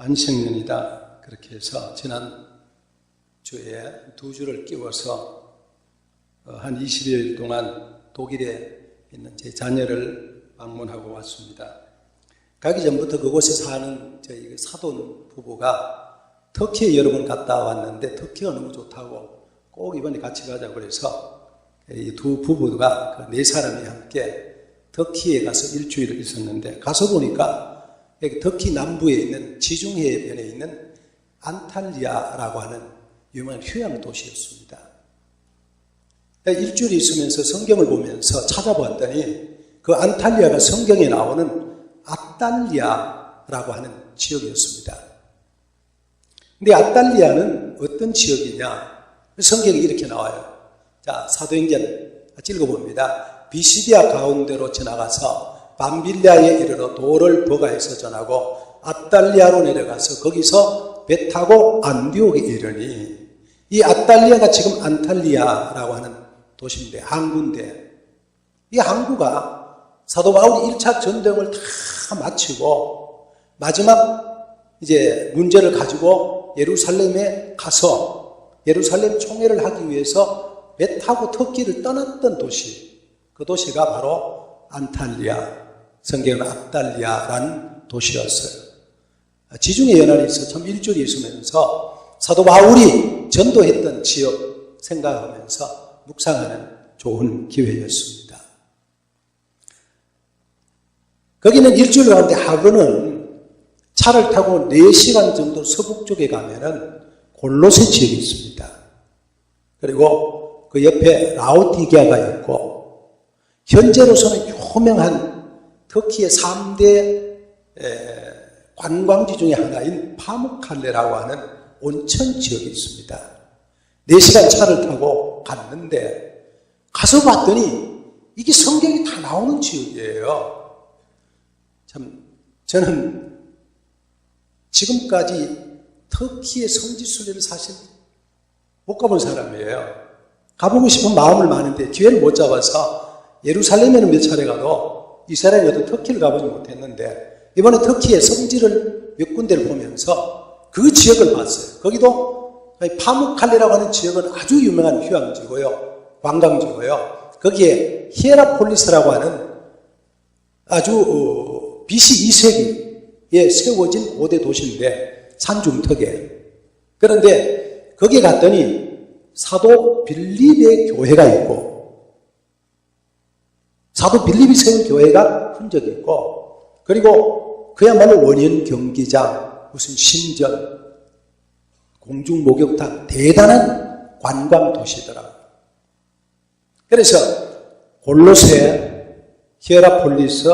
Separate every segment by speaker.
Speaker 1: 안식년이다. 그렇게 해서 지난 주에 2주를 끼워서 한 20여일 동안 독일에 있는 제 자녀를 방문하고 왔습니다. 가기 전부터 그곳에 사는 저희 사돈 부부가 터키에 여러 번 갔다 왔는데 터키가 너무 좋다고 꼭 이번에 같이 가자고 그래서 이 두 부부가 그 4사람이 함께 터키에 가서 일주일을 있었는데 가서 보니까 여기 터키 남부에 있는 지중해변에 있는 안탈리아라고 하는 유명한 휴양 도시였습니다. 일주일 있으면서 성경을 보면서 찾아보았더니 그 안탈리아가 성경에 나오는 아탈리아라고 하는 지역이었습니다. 근데 아탈리아는 어떤 지역이냐? 성경이 이렇게 나와요. 자, 사도행전 읽어봅니다. 비시디아 가운데로 지나가서 밤빌리아에 이르러 도를 버가에서 전하고 아탈리아로 내려가서 거기서 배 타고 안디옥에 이르니, 이 아탈리아가 지금 안탈리아라고 하는 도시인데, 항구인데, 이 항구가 사도 바울이 1차 전쟁을 다 마치고 마지막 이제 문제를 가지고 예루살렘에 가서 예루살렘 총회를 하기 위해서 배 타고 터키를 떠났던 도시, 그 도시가 바로 안탈리아, 성경은 아탈리아라는 도시였어요. 지중해 연안에서 참 일주일이 있으면서 사도 바울이 전도했던 지역 생각하면서 묵상하는 좋은 기회였습니다. 거기는 일주일 가운데 하루는 차를 타고 4시간 정도 서북 쪽에 가면은 골로새 지역이 있습니다. 그리고 그 옆에 라오디게아가 있고, 현재로서는 유명한 터키의 3대 관광지 중에 하나인 파무칼레라고 하는 온천 지역이 있습니다. 4시간 차를 타고 갔는데 가서 봤더니 이게 성경이 다 나오는 지역이에요. 참 저는 지금까지 터키의 성지순례를 사실 못 가본 사람이에요. 가보고 싶은 마음을 많은데 기회를 못 잡아서 예루살렘에는 몇 차례 가도 이스라엘에도 터키를 가보지 못했는데 이번에 터키의 성지를 몇 군데를 보면서 그 지역을 봤어요. 거기도 파무칼레라고 하는 지역은 아주 유명한 휴양지고요, 관광지고요. 거기에 히에라폴리스라고 하는 아주 BC 2세기에 세워진 고대 도시인데 산중턱에, 그런데 거기에 갔더니 사도 빌립의 교회가 있고, 사도 빌립이 세운 교회가 흔적이 있고, 그리고 그야말로 원형 경기장, 무슨 신전, 공중 목욕탕, 대단한 관광 도시더라고요. 그래서 골로새, 히에라폴리스,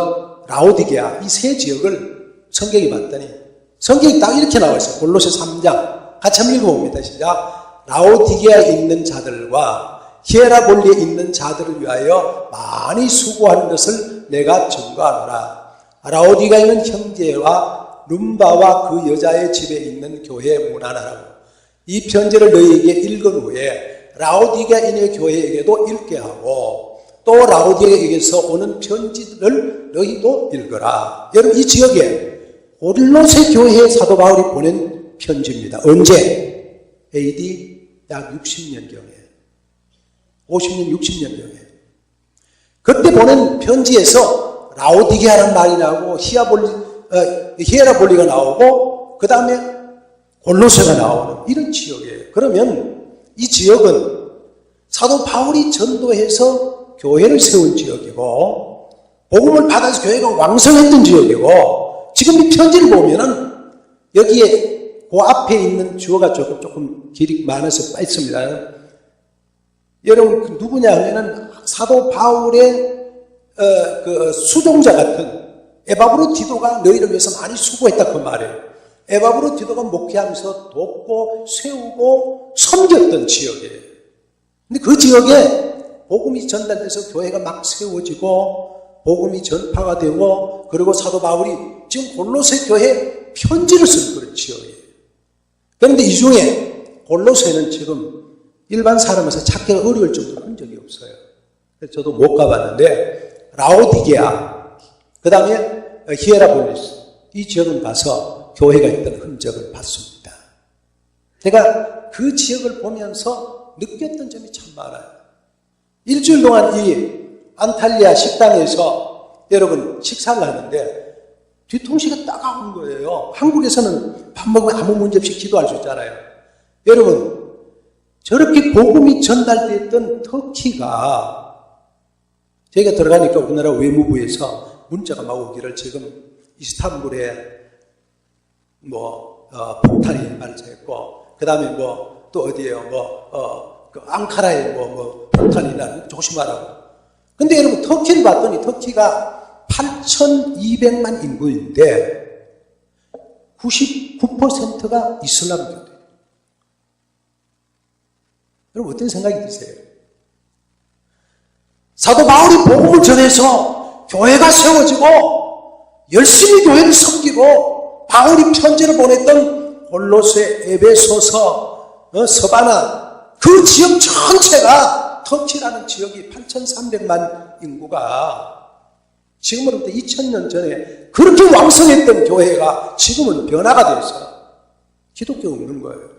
Speaker 1: 라오디게아 이 3지역을 성경이 봤더니 성경이 딱 이렇게 나와 있어요. 골로새 3장 같이 한번 읽어봅니다. 시작. 라오디게아에 있는 자들과 히에라폴리에 있는 자들을 위하여 많이 수고하는 것을 내가 증거하노라. 라오디게아에 있는 형제와 룸바와 그 여자의 집에 있는 교회에 문안하라고. 이 편지를 너희에게 읽은 후에 라오디게아인의 교회에게도 읽게 하고, 또 라오디게아에게서 오는 편지를 너희도 읽어라. 여러분, 이 지역에 골로새 교회에 사도 바울이 보낸 편지입니다. 언제? AD 약 60년경에, 50년, 60년경에. 그때 보낸 편지에서 라오디게아라는 말이 나오고 히에라폴리가 나오고 그 다음에 골로새가 나오는 이런 지역이에요. 그러면 이 지역은 사도 바울이 전도해서 교회를 세운 지역이고, 복음을 받아서 교회가 왕성했던 지역이고, 지금 이 편지를 보면은 여기에 그 앞에 있는 주어가 조금 길이 많아서 빠있습니다. 여러분, 누구냐 하면은 사도 바울의 그 수종자 같은 에바브로 디도가 너희를 위해서 많이 수고했다 그 말이에요. 에바브로 디도가 목회하면서 돕고 세우고 섬겼던 지역이에요. 근데 그 지역에 복음이 전달돼서 교회가 막 세워지고 복음이 전파가 되고, 그리고 사도 바울이 지금 골로새 교회에 편지를 쓴 그런 지역이에요. 그런데 이 중에 골로새는 지금 일반 사람에서 찾기가 어려울 정도로 흔적이 없어요. 그래서 저도 못 가봤는데 라오디게아, 그 다음에 히에라폴리스 이 지역은 가서 교회가 있던 흔적을 봤습니다. 제가 그 지역을 보면서 느꼈던 점이 참 많아요. 일주일 동안 이 안탈리아 식당에서 여러분 식사를 하는데 뒤통수가 따가운 거예요. 한국에서는 밥 먹으면 아무 문제 없이 기도할 수 있잖아요. 여러분, 저렇게 복음이 전달됐던 터키가 저희가 들어가니까 우리나라 외무부에서 문자가 막 오기를 지금 이스탄불에 폭탄이 발생했고, 그 다음에 또 어디에요? 그 앙카라에 폭탄이 나면 조심하라고. 근데 여러분, 터키를 봤더니 터키가 8,200만 인구인데 99%가 이슬람교예요. 여러분, 어떤 생각이 드세요? 사도 바울이 복음을 전해서 교회가 세워지고 열심히 교회를 섬기고 바울이 편지를 보냈던 골로새, 에베소서, 서바나 그 지역 전체가 터키라는 지역이 8,300만 인구가 지금으로부터 2000년 전에 그렇게 왕성했던 교회가 지금은 변화가 돼서 기독교가 없는 거예요.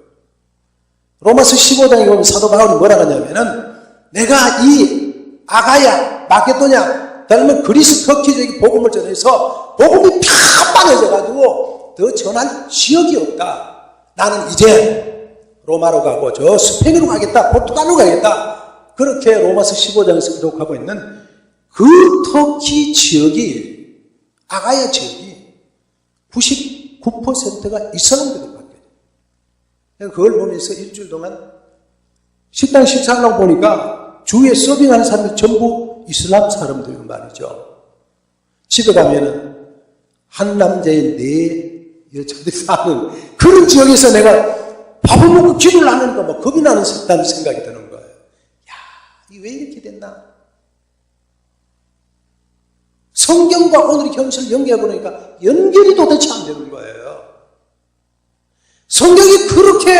Speaker 1: 로마서 15장에 보면 사도 바울이 뭐라고 하냐면은 내가 이 아가야, 마게도냐, 다르면 그리스 터키 지역에 복음을 전해서 복음이 펴빠져가지고 더 전할 지역이 없다. 나는 이제 로마로 가고 저 스페인으로 가겠다, 포르투갈로 가겠다. 그렇게 로마서 15장에서 기록하고 있는 그 터키 지역이, 아가야 지역이 99%가 이슬람교를 받게 돼요. 그걸 보면서 일주일 동안 식당 식사하려고 보니까 주위에 서빙하는 사람들이 전부 이슬람 사람들이란 말이죠. 집에 가면은 한 남자의 4여자들이 사는 그런 지역에서 내가 밥을 먹고 기도를 안 하니까 막 겁이 나는 생각이 드는 거예요. 야, 이게 왜 이렇게 됐나? 성경과 오늘의 현실을 연결해 보니까 연결이 도대체 안 되는 거예요. 성경이 그렇게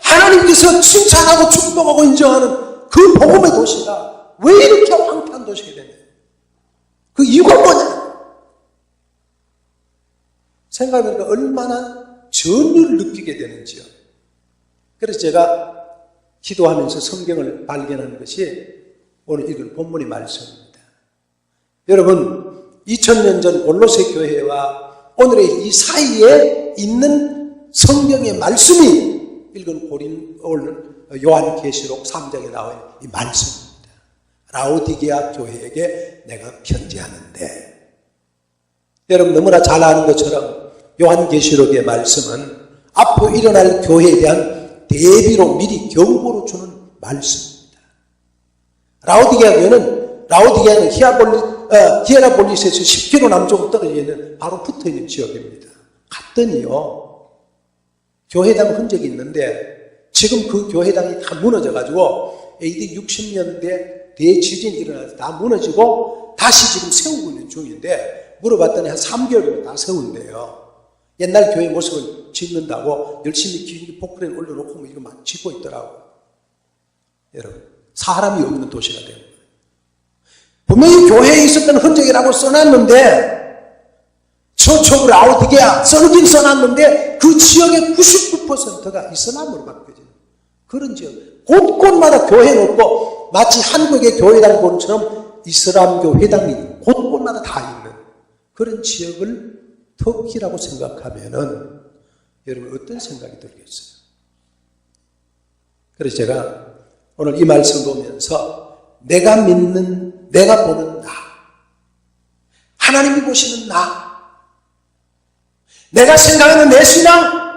Speaker 1: 하나님께서 칭찬하고 축복하고 인정하는 그 복음의 도시가 왜 이렇게 황폐한 도시가 되냐? 그 이유가 뭐냐? 생각해보니까 얼마나 전율을 느끼게 되는지요. 그래서 제가 기도하면서 성경을 발견하는 것이 오늘 읽은 본문의 말씀입니다. 여러분, 2000년 전 골로새 교회와 오늘의 이 사이에 있는 성경의 말씀이 읽은 요한계시록 3장에 나온 이 말씀입니다. 라오디게아 교회에게 내가 편지하는데, 여러분 너무나 잘 아는 것처럼 요한계시록의 말씀은 앞으로 일어날 교회에 대한 대비로 미리 경고로 주는 말씀입니다. 라오디게아는 히에라폴리스에서 10km 남쪽으로 떨어져 있는 바로 붙어 있는 지역입니다. 갔더니요, 교회당 흔적이 있는데 지금 그 교회당이 다 무너져가지고 AD 60년대 대지진이 일어나서 다 무너지고 다시 지금 세우고 있는 중인데, 물어봤더니 한 3개월이면 다 세운대요. 옛날 교회 모습을 짓는다고 열심히 기둥 포크레인 올려놓고 이거 막 짓고 있더라고요. 여러분, 사람이 없는 도시가 되는 거예요. 분명히 교회에 있었던 흔적이라고 써놨는데, 저쪽으로 라오디게아 써놓긴 써놨는데 그 지역의 99%가 이슬람으로 바뀌어지는 그런 지역. 곳곳마다 교회 놓고 마치 한국의 교회당 보는 것처럼 이슬람교 회당이 곳곳마다 다 있는 그런 지역을 터키라고 생각하면은 여러분 어떤 생각이 들겠어요? 그래서 제가 오늘 이 말씀 보면서 내가 믿는, 내가 보는 나, 하나님이 보시는 나, 내가 생각하는 내 신앙,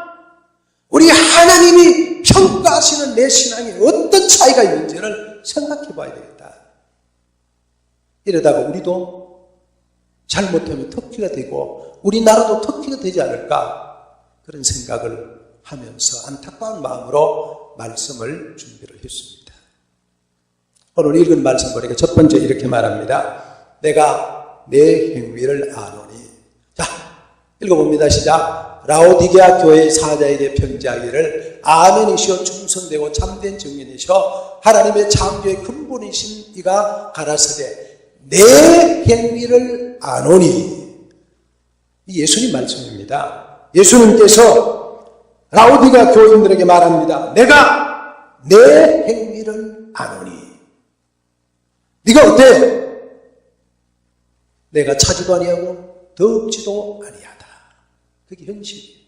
Speaker 1: 우리 하나님이 평가하시는 내 신앙이 어떤 차이가 있는지를 생각해 봐야 되겠다. 이러다가 우리도 잘못하면 터키가 되고 우리나라도 터키가 되지 않을까, 그런 생각을 하면서 안타까운 마음으로 말씀을 준비를 했습니다. 오늘 읽은 말씀 보니까 첫 번째 이렇게 말합니다. 내가 내 행위를 아노니. 자, 읽어봅니다. 시작. 라오디게아 교회 사자에게 편지하기를 아멘이시여 충성되고 참된 증인이시여 하나님의 창조의 근본이신 이가 가라사대 내 행위를 아노니. 이 예수님 말씀입니다. 예수님께서 라오디가 교인들에게 말합니다. 내가 내 행위를 아노니. 네가 어때요? 내가 차지도 아니하고 덥지도 아니하다. 그게 현실이에요.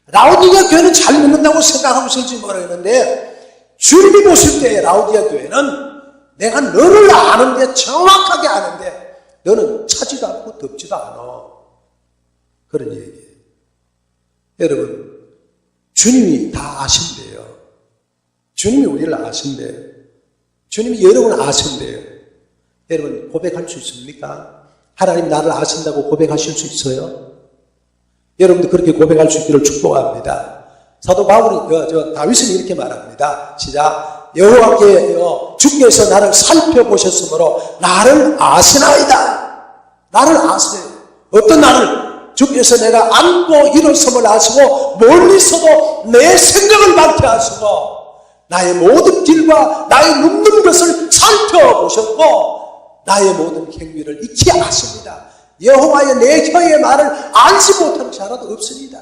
Speaker 1: 라오디가 교회는 잘 믿는다고 생각하고 있을지 모르겠는데 주님이 보실 때 라오디가 교회는 내가 너를 아는데, 정확하게 아는데 너는 차지도 않고 덥지도 않아. 그런 얘기예요. 여러분, 주님이 다 아신대요. 주님이 우리를 아신대요. 주님이 여러분을 아신대요. 여러분, 고백할 수 있습니까? 하나님 나를 아신다고 고백하실 수 있어요? 여러분도 그렇게 고백할 수 있기를 축복합니다. 사도 바울이, 다윗은 이렇게 말합니다. 시작. 여호와께여 주께서 나를 살펴보셨으므로 나를 아시나이다. 나를 아세요. 어떤 나를? 주께서 내가 앉고 일어섬을 아시고 멀리서도 내 생각을 밝혀하시고 나의 모든 길과 나의 눕는 것을 살펴보셨고 나의 모든 행위를 익히 아십니다. 여호와의 내 혀의 말을 알지 못하는 자라도 없습니다.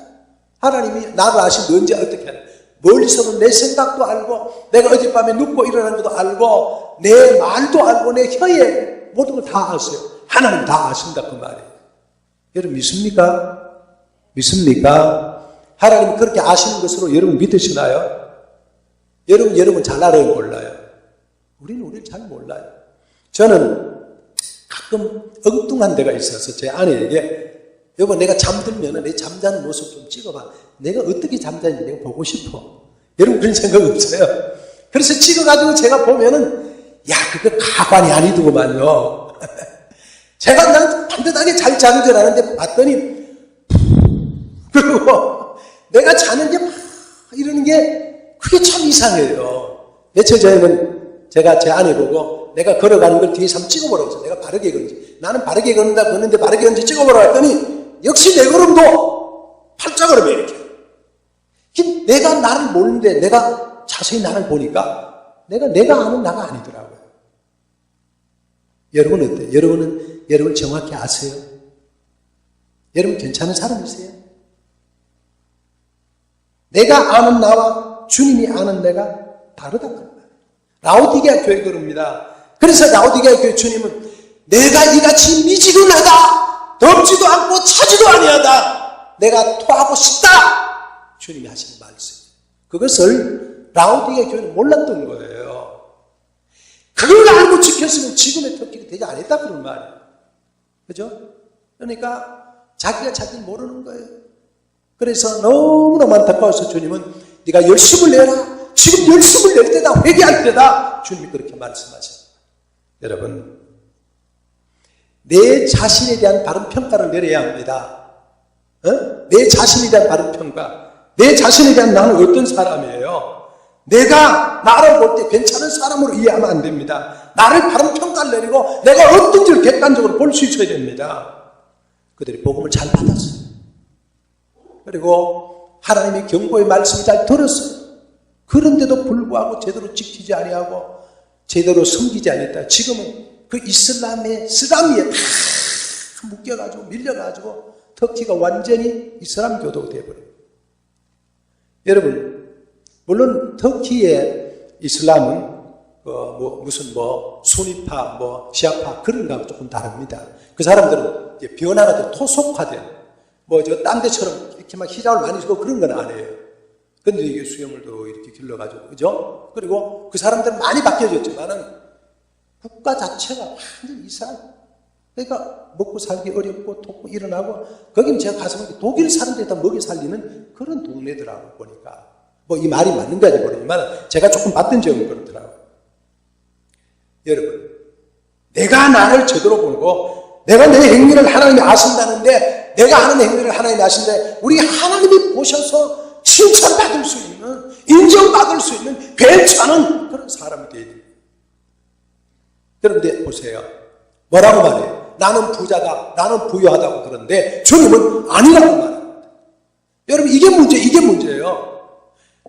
Speaker 1: 하나님이 나를 아시면 언제 어떻게 하나? 멀리서는 내 생각도 알고 내가 어젯밤에 눕고 일어난 것도 알고 내 말도 알고 내 혀의 모든 걸 다 아세요. 하나님 다 아신다 그 말이에요. 여러분 믿습니까? 믿습니까? 하나님이 그렇게 아시는 것으로 여러분 믿으시나요? 여러분 잘 알아요, 몰라요? 우리를 잘 몰라요. 저는 가끔 엉뚱한 데가 있어서 제 아내에게 여보 내가 잠들면 내 잠자는 모습 좀 찍어봐. 내가 어떻게 잠자는지 내가 보고 싶어. 여러분 그런 생각 없어요? 그래서 찍어가지고 제가 보면은 야 그거 가관이 아니더구만요. 제가 난 반듯하게 잘 자는 줄 아는데 봤더니 그리고 내가 자는 게 막 이러는 게 그게 참 이상해요. 며칠 전에는 제가 제 아내 보고 내가 걸어가는 걸 뒤에서 한번 찍어보라고 했어요. 내가 바르게 걷는지. 나는 바르게 걷는다 걷는데 바르게 걷는지 찍어보라고 했더니 역시 내 걸음도 팔자걸음이 이렇게. 내가 나를 모르는데 내가 자세히 나를 보니까 내가 아는 나가 아니더라고요. 여러분은 어때요? 여러분 정확히 아세요? 여러분 괜찮은 사람이세요? 내가 아는 나와 주님이 아는 내가 다르다는 거예요. 라오디게아 교회 그럽니다. 그래서 라오디게아 교회 주님은 내가 이같이 미지근하다, 덥지도 않고 차지도 아니하다, 내가 토하고 싶다, 주님이 하시는 말씀. 그것을 라오디게아 교회는 몰랐던 거예요. 그걸 알고 지켰으면 지금의 터키가 되지 않았다 그런 말이에요. 그죠? 그러니까 자기가 자기를 모르는 거예요. 그래서 너무나 안타까워서 주님은 네가 열심을 내라. 지금 열심을 낼 때다. 회개할 때다. 주님이 그렇게 말씀하셨어요. 여러분, 내 자신에 대한 바른 평가를 내려야 합니다. 내 자신에 대한 바른 평가. 내 자신에 대한 나는 어떤 사람이에요? 내가 나를 볼 때 괜찮은 사람으로 이해하면 안 됩니다. 나를 바른 평가를 내리고 내가 어떤지를 객관적으로 볼 수 있어야 됩니다. 그들이 복음을 잘 받았어요. 그리고 하나님의 경고의 말씀을 잘 들었어요. 그런데도 불구하고 제대로 지키지 아니하고 제대로 섬기지 않았다. 지금은 그 이슬람의 쓰라미에 다 묶여가지고 밀려가지고 터키가 완전히 이슬람 교도가 되어버려요. 여러분, 물론 터키의 이슬람은 무슨 수니파, 시아파 그런 거하고 조금 다릅니다. 그 사람들은 이제 변화가 돼 토속화된 딴 데처럼 이렇게 막 히잡을 많이 쓰고 그런 건 아니에요. 근데 이게 수염을도 이렇게 길러가지고, 그죠? 그리고 그 사람들은 많이 바뀌어졌지만은 국가 자체가 완전 이상. 그러니까 먹고 살기 어렵고 돕고 일어나고, 거기는 제가 가서 보니까 독일 사람들이 다 먹여 살리는 그런 동네더라고 보니까. 이 말이 맞는가지 모르지만 제가 조금 봤던 점은 그렇더라고요. 여러분, 내가 나를 제대로 보고 내가 내 행위를 하나님이 아신다는데 내가 하는 행위를 하나님이 아신데 우리 하나님이 보셔서 칭찬받을 수 있는, 인정받을 수 있는 괜찮은 그런 사람이 되어야 됩니다. 그런데 보세요. 뭐라고 말해요? 나는 부자다, 나는 부유하다고 그러는데 주님은 아니라고 말합니다. 여러분 이게 문제예요.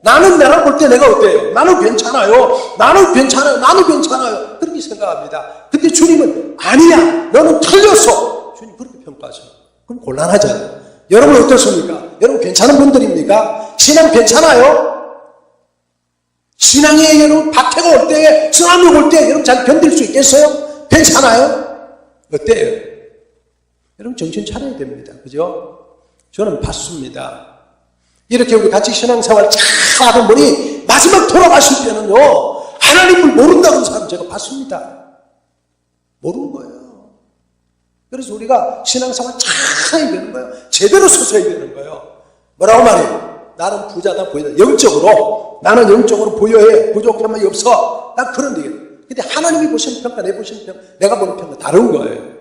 Speaker 1: 나는 내가 볼 때 내가 어때요? 나는 괜찮아요. 나는 괜찮아요. 그렇게 생각합니다. 근데 주님은 아니야. 너는 틀렸어. 주님 그렇게 평가하셔요. 그럼 곤란하잖아요. 여러분 어떻습니까? 여러분 괜찮은 분들입니까? 신앙 괜찮아요? 신앙에 여러분 박해가 올 때에, 쓰나미 올 때 여러분 잘 견딜 수 있겠어요? 괜찮아요? 어때요? 여러분 정신 차려야 됩니다. 그죠? 저는 봤습니다. 이렇게 우리 같이 신앙생활 잘 하던 분이 마지막 돌아가실 때는요, 하나님을 모른다는 사람 제가 봤습니다. 모르는 거예요. 그래서 우리가 신앙생활 잘 해야 되는 거예요. 제대로 서서 해야 되는 거예요. 뭐라고 말해요? 나는 부자다, 부자다. 영적으로, 나는 영적으로 부여해. 부족함이 없어. 난 그런 얘기예요. 근데 하나님이 보시는 평가, 내 보시는 평가, 내가 보는 평가 다른 거예요.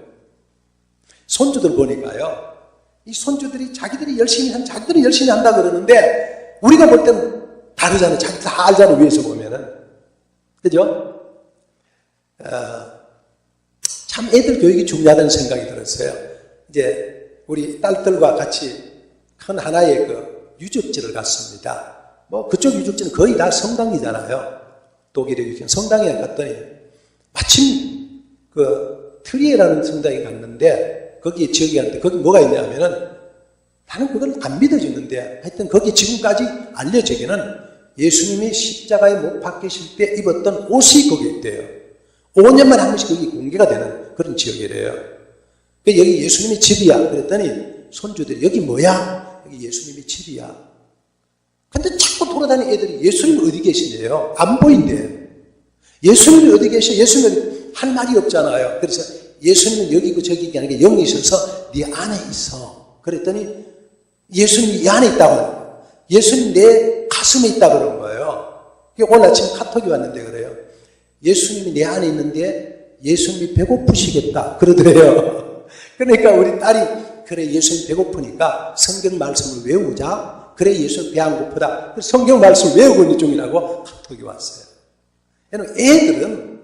Speaker 1: 손주들 보니까요, 이 손주들이 자기들이 열심히 한다 그러는데, 우리가 볼 때는 다르잖아요. 자기들 다 알잖아요. 위에서 보면은. 그죠? 참 애들 교육이 중요하다는 생각이 들었어요. 이제 우리 딸들과 같이 큰 하나의 유적지를 갔습니다. 뭐 그쪽 유적지는 거의 다 성당이잖아요. 독일의 유적지. 성당에 갔더니 마침 트리에라는 성당에 갔는데 거기에 지역에 갔는데 거기 뭐가 있냐면은 나는 그걸 안 믿어지는데 하여튼 거기 지금까지 알려지기는 예수님이 십자가에 못 박히실 때 입었던 옷이 거기 있대요. 5년만에 한 번씩 거기 공개가 되는 그런 지역이래요. 여기 예수님이 집이야. 그랬더니 손주들이 여기 뭐야? 여기 예수님이 집이야. 근데 자꾸 돌아다니는 애들이 예수님 어디 계시네요? 안 보인대요. 예수님이 어디 계셔? 예수님은 할 말이 없잖아요. 그래서 예수님은 여기고 저기가 아니라 영이 있어서 네 안에 있어. 그랬더니 예수님이 이 안에 있다고 하는 거예요. 예수님 내 가슴에 있다고 그런 거예요. 오늘 아침 카톡이 왔는데 그래요. 예수님이 내 안에 있는데 예수님이 배고프시겠다 그러더래요. 그러니까 우리 딸이 그래 예수님 배고프니까 성경 말씀을 외우자. 그래 예수님 배 안 고프다. 성경 말씀을 외우고 있는 중이라고 카톡이 왔어요. 애들은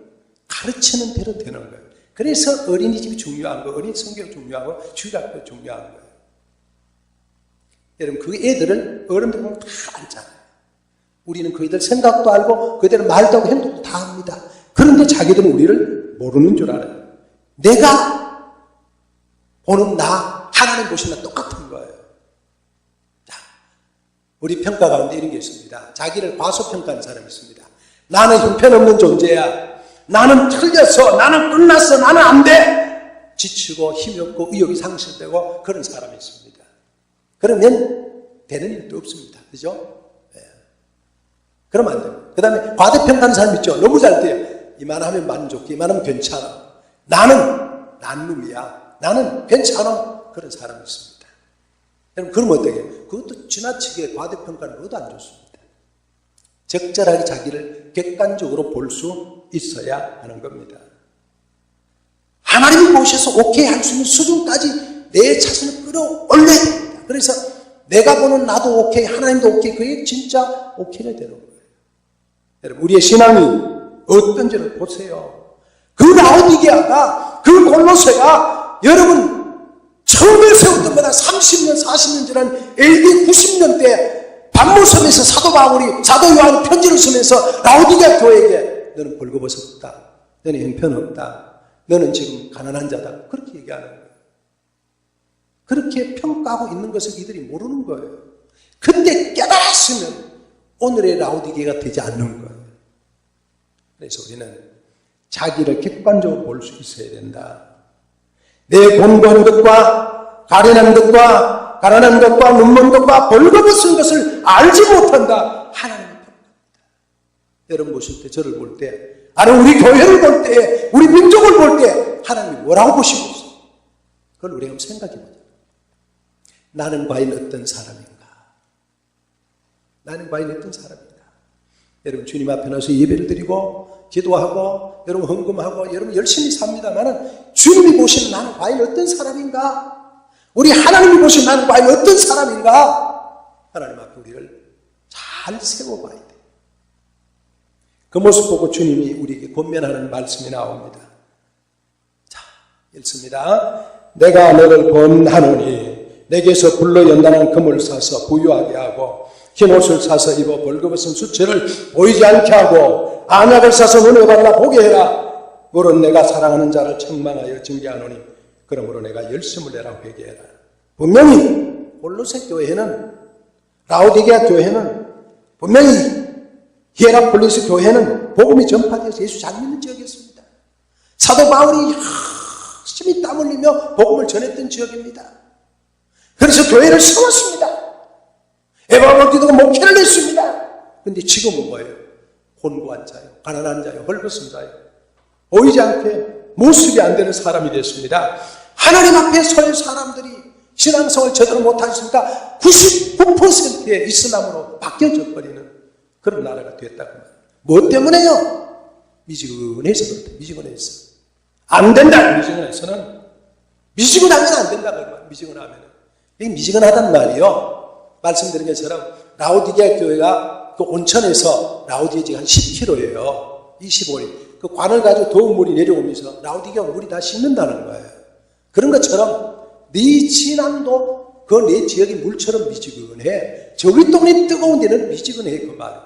Speaker 1: 가르치는 대로 되는 거예요. 그래서 어린이집이 중요한 거, 어린이 성경이 중요하고 주일학교 중요한 거예요. 여러분 그 애들을 어른들 보면 다 알잖아요. 우리는 그 애들 생각도 알고 그 애들 말도 하고 행동도 다 합니다. 그런데 자기들은 우리를 모르는 줄 알아요. 내가 보는 나, 하나님 보시는 나 똑같은 거예요. 자, 우리 평가 가운데 이런 게 있습니다. 자기를 과소평가하는 사람이 있습니다. 나는 형편없는 존재야. 나는 틀렸어. 나는 끝났어. 나는 안 돼. 지치고 힘이 없고 의욕이 상실되고 그런 사람이 있습니다. 그러면 되는 일도 없습니다. 그죠? 네. 그러면 안 됩니다. 그 다음에 과대평가하는 사람 있죠. 너무 잘 돼요. 이만하면 만족해. 이만하면 괜찮아. 나는 난 놈이야. 나는 괜찮아. 그런 사람이 있습니다. 여러분 그러면 어떻게 해요? 그것도 지나치게 과대평가는 그것도 안 좋습니다. 적절하게 자기를 객관적으로 볼 수 있어야 하는 겁니다. 하나님이 보셔서 오케이 할 수 있는 수준까지 내 자신을 끌어올려야 됩니다. 그래서 내가 보는 나도 오케이, 하나님도 오케이, 그게 진짜 오케이가 되는 거예요. 여러분 우리의 신앙이 어떤지를 보세요. 그 라오디게아가, 그 골로새가 여러분 처음에 세웠던 것보다 30년, 40년 지난 AD 90년대 반모섬에서 사도 바울이, 사도 요한이 편지를 쓰면서 라오디게아 교회에게 너는 벌거벗었다. 너는 형편없다. 너는 지금 가난한 자다. 그렇게 얘기하는 거예요. 그렇게 평가하고 있는 것을 이들이 모르는 거예요. 근데 깨달았으면 오늘의 라오디게아가 되지 않는 거예요. 그래서 우리는 자기를 객관적으로 볼 수 있어야 된다. 내 곤고한 것과 가련한 것과 가난한 것과 눈먼 것과 벌거벗은 것을 알지 못한다. 하나님은 평가합니다. 여러분 보실 때, 저를 볼 때, 아니 우리 교회를 볼 때, 우리 민족을 볼 때 하나님이 뭐라고 보시고 있어요? 그걸 우리가 한번 생각해 보자. 나는 과연 어떤 사람인가? 나는 과연 어떤 사람인가? 여러분 주님 앞에 나서 예배를 드리고 기도하고 여러분 헌금하고 여러분 열심히 삽니다만은 주님이 보시는 나는 과연 어떤 사람인가? 우리 하나님이 보시는 나는 과연 어떤 사람인가? 하나님 앞에 우리를 잘 세워봐야 돼. 그 모습 보고 주님이 우리에게 권면하는 말씀이 나옵니다. 자, 읽습니다. 내가 너를 권하노니 내게서 불로 연단한 금을 사서 부유하게 하고 흰옷을 사서 입어 벌거벗은 수체를 보이지 않게 하고 안약을 사서 눈에 발라 보게 해라. 물은 내가 사랑하는 자를 책망하여 징계하노니 그러므로 내가 열심을 내라고 회개해라. 분명히 골로새 교회는, 라오디게아 교회는 분명히 히에라폴리스 교회는 복음이 전파되어서 예수 잘 믿는 지역이었습니다. 사도 바울이 열심히 땀 흘리며 복음을 전했던 지역입니다. 그래서 교회를 세웠습니다. 에바브로디도가 목회를 했습니다. 그런데 지금은 뭐예요? 곤고한 자요, 가난한 자요, 헐벗은 자요, 보이지 않게 모습이 안 되는 사람이 됐습니다. 하나님 앞에 설 사람들이 신앙생활을 제대로 못하셨으니까 99%의 이슬람으로 바뀌어져 버리는 그런 나라가 됐다고 합니다. 뭐 때문에요? 미지근해서 그렇다. 미지근해서. 안 된다. 미지근해서는. 미지근하면 안 된다고 합니다. 미지근하면. 이게 미지근하단 말이요. 말씀드린 것처럼 라오디게아 교회가 그 온천에서 라오디게아 지금 한 10km예요. 25리. 그 관을 가지고 더운 물이 내려오면서 라오디게아 물이 다 식는다는 거예요. 그런 것처럼 네 진앙도 그 내 지역의 물처럼 미지근해. 저기 동네 뜨거운 데는 미지근해 그 말.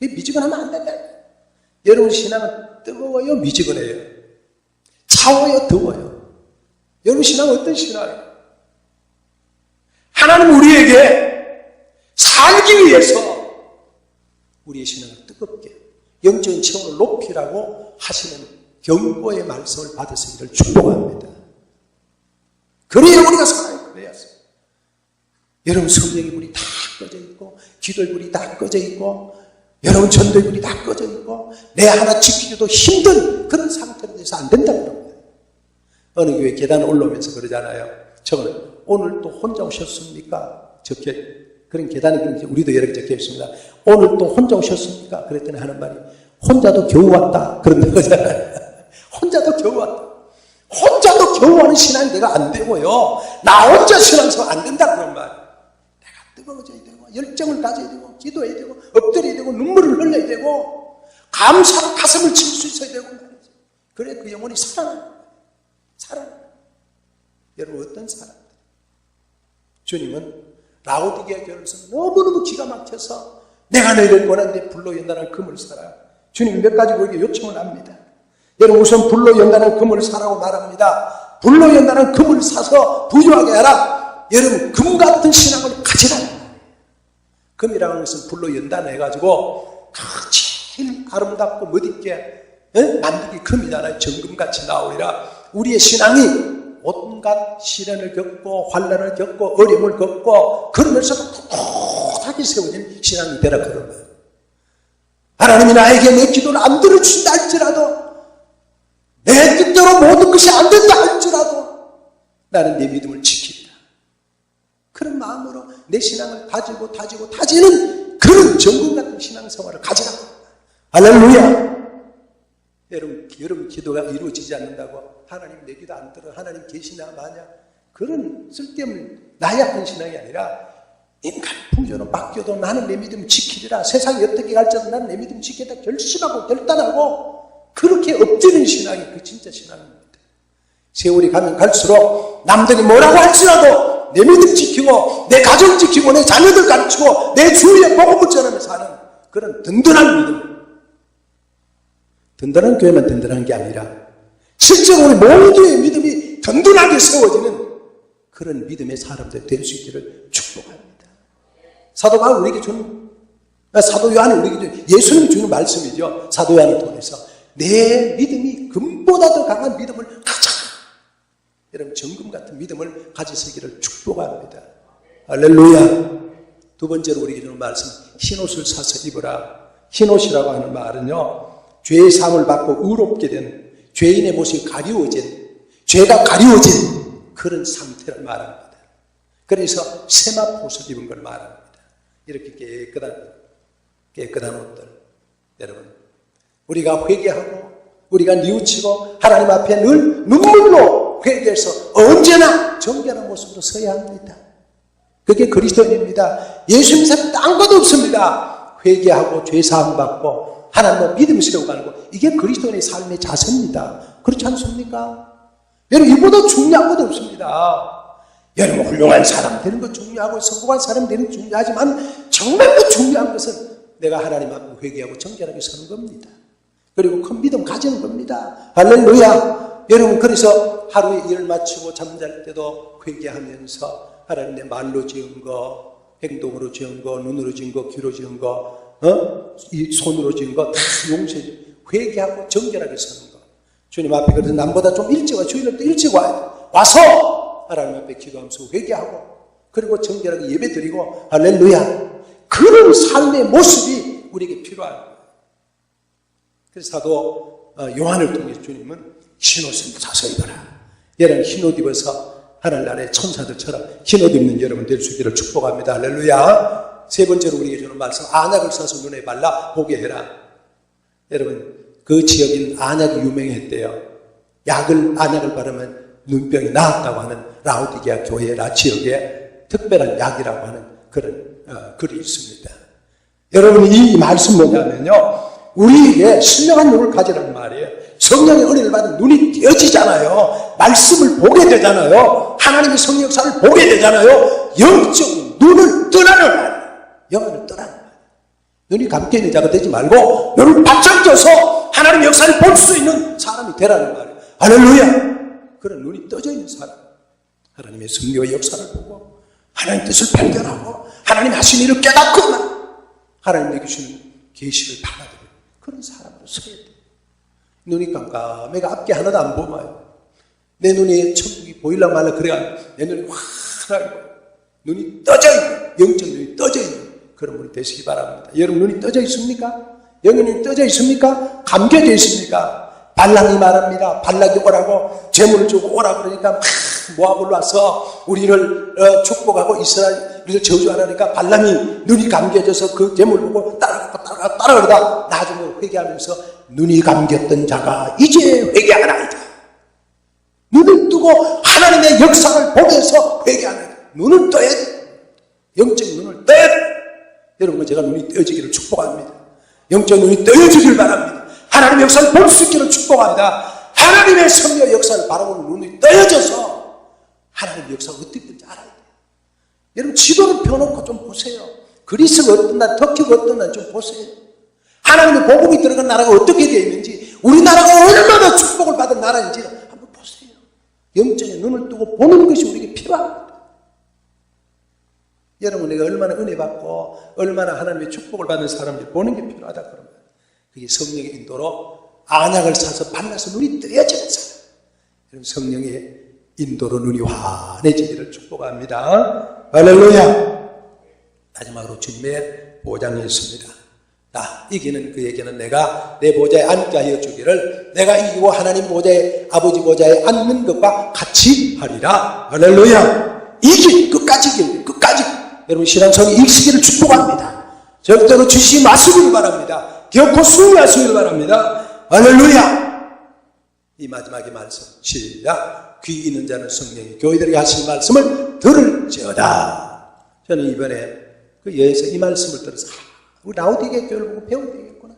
Speaker 1: 미지근하면 안 된다. 여러분 신앙은 뜨거워요, 미지근해요? 차워요, 더워요? 여러분 신앙은 어떤 신앙이에요? 하나님 우리에게 살기 위해서 우리의 신앙을 뜨겁게 영적인 체온을 높이라고 하시는 경고의 말씀을 받으시기를 축복합니다. 그래야 우리가 살아요. 그래야. 여러분 성령의 불이 다 꺼져 있고 기도의 불이 다 꺼져 있고 여러분 전도의 불이 다 꺼져 있고 내 하나 지키기도 힘든 그런 상태로 돼서 안 된다고 합니다. 어느 교회 계단 올라오면서 그러잖아요. 저거는 오늘 또 혼자 오셨습니까? 적혀 그런 계단이 우리도 여러 개 적혀 있습니다. 오늘 또 혼자 오셨습니까? 그랬더니 하는 말이 혼자도 겨우 왔다. 그런 거잖아요. 혼자도 겨우 왔다. 혼자도 겨우 하는 신앙이 내가 안 되고요. 나 혼자 신앙생활 안 된다 그런 말. 내가 뜨거워져야 되고 열정을 가져야 되고 기도해야 되고 엎드려야 되고 눈물을 흘려야 되고 감사로 가슴을 칠 수 있어야 되고 말이죠. 그래 그 영혼이 살아나요. 여러분 어떤 사람들? 주님은 라오디게아 교회에서 너무너무 기가 막혀서 내가 너희를 원하는데 불로 연단한 금을 사라. 주님이 몇 가지 우리에게 요청을 합니다. 여러분 우선 불로 연단한 금을 사라고 말합니다. 불로 연단한 금을 사서 부유하게 하라. 여러분 금 같은 신앙을 가지라. 금이라는 것은 불로 연단해가지고 제일 아름답고 멋있게 만들기 금이잖아요. 정금같이 나오리라. 우리의 신앙이 온갖 시련을 겪고 환난을 겪고 어려움을 겪고 그러면서도 꿋꿋하게 세워진 신앙이 되라 그런 거예요. 하나님이 나에게 내 기도를 안 들어주신다 할지라도 내 뜻대로 모든 것이 안 된다 할지라도 나는 내 믿음을 지킨다. 그런 마음으로 내 신앙을 다지는 그런 정금 같은 신앙생활을 가지라. 할렐루야. 여러분 기도가 이루어지지 않는다고 하나님 내 기도 안 들어 하나님 계시나 마냐 그런 쓸데없는 나약한 신앙이 아니라 인간 풍조는 맡겨도 나는 내 믿음 지키리라. 세상이 어떻게 갈지라도 나는 내 믿음 지키겠다 결심하고 결단하고 그렇게 엎드리는 신앙이 그 진짜 신앙입니다. 세월이 가면 갈수록 남들이 뭐라고 할지라도 내 믿음 지키고 내 가정 지키고 내 자녀들 가르치고 내 주위에 복음을 전하면서 사는 그런 든든한 믿음. 든든한 교회만 든든한 게 아니라 실제로 우리 모두의 믿음이 든든하게 세워지는 그런 믿음의 사람들 될 수 있기를 축복합니다. 사도 바울 우리에게 주는 사도 요한이 우리에게 주는 예수님이 주는 말씀이죠. 사도 요한을 통해서 내 믿음이 금보다 더 강한 믿음을 가져. 여러분 정금 같은 믿음을 가지시기를 축복합니다. 할렐루야. 두 번째로 우리에게 주는 말씀 흰옷을 사서 입으라. 흰옷이라고 하는 말은요. 죄의 사함을 받고 의롭게 된 죄인의 모습이 가리워진 죄가 가리워진 그런 상태를 말합니다. 그래서 세마포옷을 입은 걸 말합니다. 이렇게 깨끗한 옷들 여러분 우리가 회개하고 우리가 뉘우치고 하나님 앞에 늘 눈물로 회개해서 언제나 정결한 모습으로 서야 합니다. 그게 그리스도인입니다. 예수님 삶 딴 것도 없습니다. 회개하고 죄사함 받고 하나님과 믿음 세워가는 것 이게 그리스도인의 삶의 자세입니다. 그렇지 않습니까? 여러분 이보다 중요한 것도 없습니다. 여러분 훌륭한 사람 되는 것 중요하고 성공한 사람 되는 것 중요하지만 정말 더 중요한 것은 내가 하나님 앞에 회개하고 정결하게 서는 겁니다. 그리고 큰 믿음 가지는 겁니다. 할렐루야. 여러분 그래서 하루에 일을 마치고 잠잘 때도 회개하면서 하나님 내 말로 지은 거, 행동으로 지은 거, 눈으로 지은 거, 귀로 지은 거, 이 손으로 지은 거 다 용서해. 회개하고 정결하게 서는 거. 주님 앞에 그래서 남보다 좀 일찍 와. 주일날 또 일찍 와야 돼. 와서 하나님 앞에 기도하면서 회개하고 그리고 정결하게 예배드리고 할렐루야. 그런 삶의 모습이 우리에게 필요한 거예요. 그래서 사도 요한을 통해 주님은 흰옷을 사서 입어라. 여러분 흰옷 입어서 하늘나라의 천사들처럼 흰옷 입는 여러분 될 수 있기를 축복합니다. 할렐루야. 세 번째로 우리에게 주는 말씀, 안약을 사서 눈에 발라 보게 해라. 여러분 그 지역인 안약이 유명했대요. 안약을 바르면 눈병이 나았다고 하는 라오디게아 교회 지역에 특별한 약이라고 하는 그런 글이 있습니다. 여러분 이 말씀 뭐냐면요, 우리에게 신령한 눈을 가지라는 말이에요. 성령의 은혜를 받은 눈이 띄어지잖아요. 말씀을 보게 되잖아요. 하나님의 성령 역사를 보게 되잖아요. 영적 눈을 뜨라는 말이에요. 영혼을 뜨라는 말이에요. 눈이 감겨 있는 자가 되지 말고 눈을 바짝 져서 하나님의 역사를 볼 수 있는 사람이 되라는 말이에요. 할렐루야. 그런 눈이 떠져 있는 사람, 하나님의 성령의 역사를 보고 하나님의 뜻을 발견하고 하나님 하신 일을 깨닫고 하나님의 주시는 계시를 받아들여요. 그런 사람으로 서야 돼요. 눈이 깜깜해가 앞에 하나도 안 보여요. 내 눈이 천국이 보일라 말라 그래야 내 눈이 환하고 눈이 떠져 있는, 영적 눈이 떠져 있는 그런 분이 되시기 바랍니다. 여러분 눈이 떠져 있습니까? 영의 눈이 떠져 있습니까? 감겨져 있습니까? 발락이 말합니다. 발락이 오라고 재물을 주고 오라고 그러니까 모압을 와서 우리를 축복하고 이스라엘을 저주하라니까 발람이 눈이 감겨져서 그 재물을 보고 따라가다 나중에 회개하면서 눈이 감겼던 자가 이제 회개하나이다. 눈을 뜨고 하나님의 역사를 보면서 회개하나이다. 눈을 떠야 돼. 영적 눈을 떠야 돼. 여러분 제가 눈이 떠지기를 축복합니다. 영적 눈이 떠지길 바랍니다. 하나님의 역사를 볼 수 있기를 축복합니다. 하나님의 성령 역사를 바라보는 눈이 떠져서 하나님의 역사가 어떻게 될지 알아야 돼요. 여러분 지도를 펴놓고 좀 보세요. 그리스가 어떤 날, 터키가 어떤 날 좀 보세요. 하나님의 복음이 들어간 나라가 어떻게 되어 있는지, 우리나라가 얼마나 축복을 받은 나라인지 한번 보세요. 영적인 눈을 뜨고 보는 것이 우리에게 필요합니다. 여러분 내가 얼마나 은혜 받고 얼마나 하나님의 축복을 받는 사람인지 보는 게 필요하다 그러면 그게 성령의 인도로 안약을 사서 발라서 눈이 뜨여지는 사람. 여러분 성령의 인도로 눈이 환해지기를 축복합니다. 할렐루야. 마지막으로 주님의 보장이 있습니다. 이기는 그에게는 내가 내 보좌에 앉게 하여 주기를, 내가 이기고 하나님 보좌에, 아버지 보좌에 앉는 것과 같이 하리라. 할렐루야. 끝까지. 여러분 신앙성이 익히기를 축복합니다. 절대로 주시지 마시기를 바랍니다. 결코 수고하시기를 바랍니다. 할렐루야. 이 마지막의 말씀 시작. 귀 있는 자는 성령이 교회들에게 하신 말씀을 들을지어다. 저는 이번에 그 여에서 이 말씀을 들어서 우리 라오디게아 교회를 보고 배워야 되겠구나.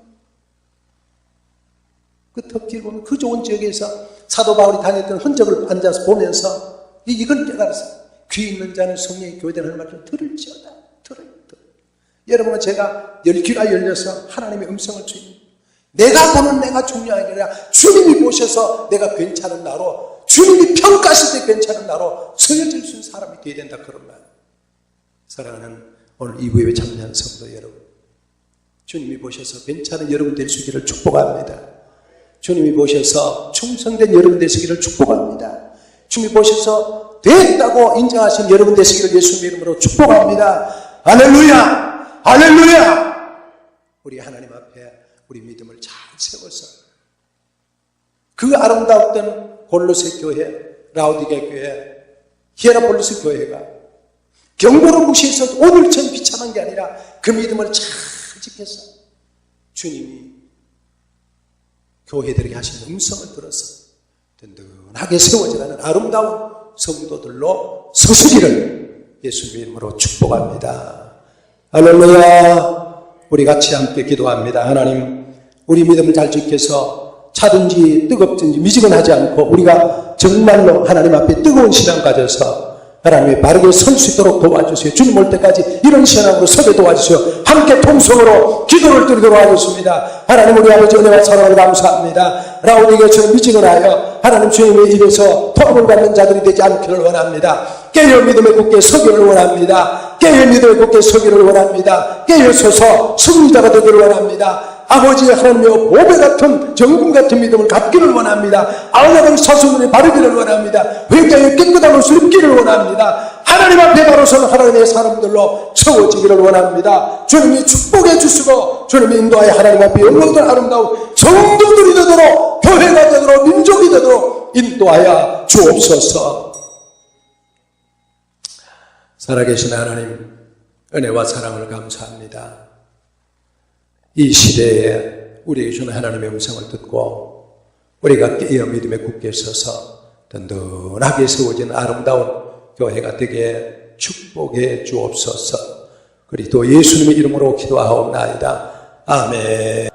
Speaker 1: 그 터키를 보면 그 좋은 지역에서 사도 바울이 다녔던 흔적을 앉아서 보면서 이걸 깨달았어요. 귀 있는 자는 성령이 교회들 하는 말씀 들을지어다. 들어요. 여러분 제가 귀가 열려서 하나님의 음성을 주입니다. 내가 보는 내가 중요한 게 아니라 주님이 보셔서 내가 괜찮은 나로, 주님이 평가하실 때 괜찮은 나로 서여질 수 있는 사람이 되어야 된다 그런 말. 사랑하는 오늘 2부에 참여하는 성도 여러분, 주님이 보셔서 괜찮은 여러분 될 수 있기를 축복합니다. 주님이 보셔서 충성된 여러분 되시기를 축복합니다. 주님이 보셔서 됐다고 인정하신 여러분 되시기를 예수님의 이름으로 축복합니다. 할렐루야! 할렐루야! 우리 하나님 앞에 우리 믿음을 잘 세워서 그 아름다웠던 골로새 교회, 라오디게아 교회, 히에라폴리스 교회가 경고를 무시해서 오늘처럼 비참한 게 아니라 그 믿음을 잘 지켜서 주님이 교회들에게 하신 음성을 들어서 든든하게 세워져가는 아름다운 성도들로 서시기를 예수님의 이름으로 축복합니다. 할렐루야. 우리 같이 함께 기도합니다. 하나님, 우리 믿음을 잘 지켜서 차든지 뜨겁든지 미지근하지 않고 우리가 정말로 하나님 앞에 뜨거운 신앙 가져서 하나님이 바르게 설 수 있도록 도와주세요. 주님 올 때까지 이런 신앙으로 서게 도와주세요. 함께 통성으로 기도를 드리도록 하겠습니다. 하나님 우리 아버지 은혜와 사랑을 감사합니다. 라오디게처럼 미직을 하여 하나님 주님의 입에서 통을 받는 자들이 되지 않기를 원합니다. 깨어 믿음에 굳게 서기를 원합니다. 깨어 믿음에 굳게 서기를 원합니다. 깨어서서 승리자가 되기를 원합니다. 아버지 하나님의 보배 같은 정금 같은 믿음을 갖기를 원합니다. 아우나던 사수문에 바르기를 원합니다. 회개의 깨끗함을 숨기를 원합니다. 하나님 앞에 바로 서는 하나님의 사람들로 채워지기를 원합니다. 주님이 축복해 주시고 주님이 인도하여 하나님 앞에 영광된 아름다운 성도들이 되도록 교회가 되도록 민족이 되도록 인도하여 주옵소서. 살아계신 하나님 은혜와 사랑을 감사합니다. 이 시대에 우리에게 주는 하나님의 음성을 듣고 우리가 깨어 믿음에 굳게 서서 든든하게 세워지는 아름다운 교회가 되게 축복해 주옵소서. 그리스도 예수님의 이름으로 기도하옵나이다. 아멘.